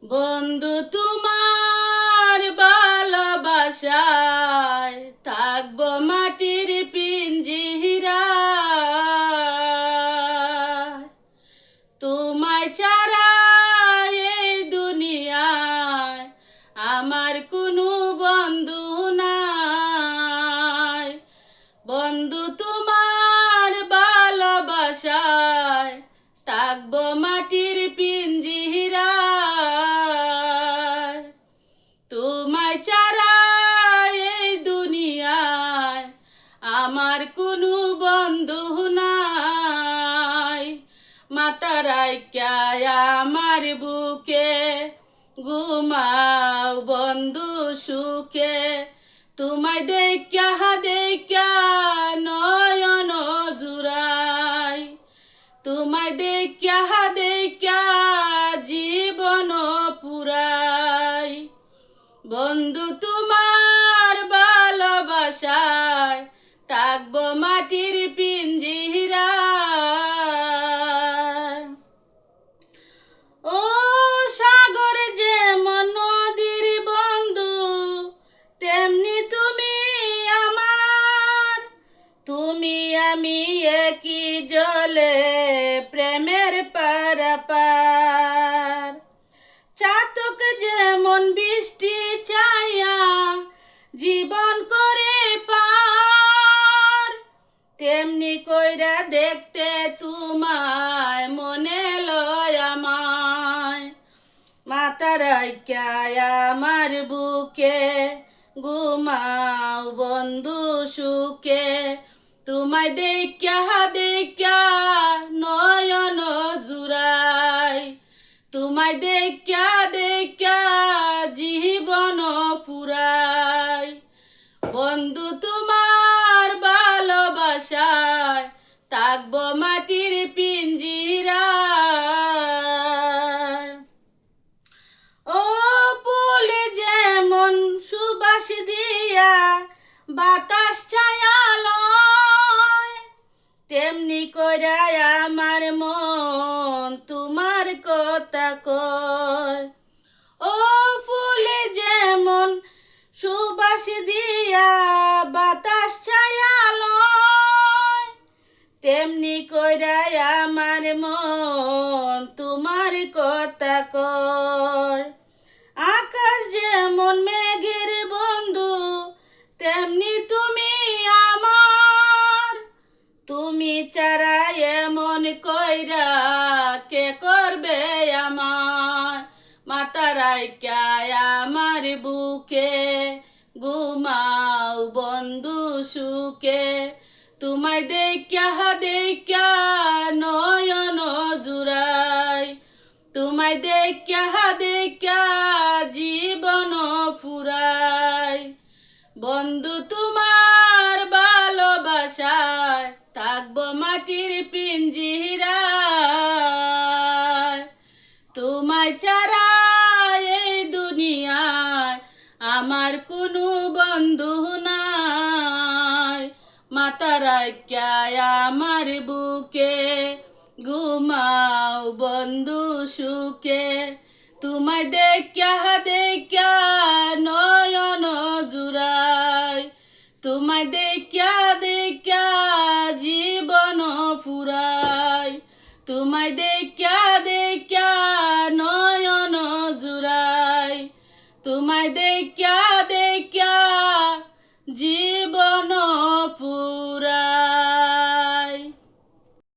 বন্ধু তোমার ভালোবাসায় থাকবো মাটির পিঞ্জিরায়। তোমায় ছাড়া এই দুনিয়ায় আমার কোনো বন্ধু নাই। বন্ধু তোমার ভালোবাসায় থাকবো মাটির পিঞ্জিরায়। তোমায় ছাড়া এই দুনিয়ায় আমার কোনো বন্ধু নাই। মাতা রাইখ্যায় আমার বুকে ঘুমাও বন্ধু সুখে। তোমায় দেখ্যা দেখ্যা নয়ন জুড়াই। তোমায় দেখ্যা দেখ্যা জীবন পুরাই। বন্ধু তোমার ভালোবাসায় থাকবো মাটির পিঞ্জিরায়। ও সাগর যেমন নদীর বন্ধু, তেমনি তুমি আমার। তুমি আমি একই জলে প্রেমের পারাপার। চাতক যেমন বৃষ্টি ছায়া জীবন করে পার, তেমনি কইরা দেখতে তোমায় মনে লয় আমায়। মাতা রাইখ্যায় আমার বুকে ঘুমাও বন্ধু সুখে। তোমায় দেখ্যা দেখ্যা নয়ন জুড়াই। তোমায় দেখ্যা দেখ্যা জীবন পুরাই। বন্ধু তোমার ভালোবাসায় থাকবো মাটির পিঞ্জিরায়। ও ফুলে যেমন সুবাস দিয়া বাতাস ছায়া লয়, তেমনি কইরা আমার মন তোমার কথা কয়। ও ফুলে যেমন সুবাস দিয়া বাতাস ছায়া লয়, তেমনি কইরা আমার মন তোমার কথা কয়। আকাশ যেমন মেঘের বন্ধু, তেমনি তুমি আমার। তুমি ছাড়া এমন কইরা কে করবে আমার। মাতা রাইখ্যায় আমার বুকে ঘুমাও বন্ধু সুখে। তোমায় দেখ্যা দেখ্যা নয়ন জুড়াই। তোমায় দেখ্যা দেখ্যা জীবন ফুরাই। বন্ধু তোমার ভালোবাসায় থাকবো মাটির পিঞ্জিরায়। তোমায় ছাড়া এই দুনিয়ায় আমার কোনো বন্ধু নাই। মাতা রাইখ্যায় আমার বুকে ঘুমাও বন্ধু সুখে। তোমায় দেখ্যা দেখ্যা নয়ন জুড়াই। তোমায় দেখ্যা দেখ্যা জীবন ফুরাই। তোমায় দেখ্যা দেখ্যা নয়ন জুড়াই। তোমায় দেখ্যা দেখ্যা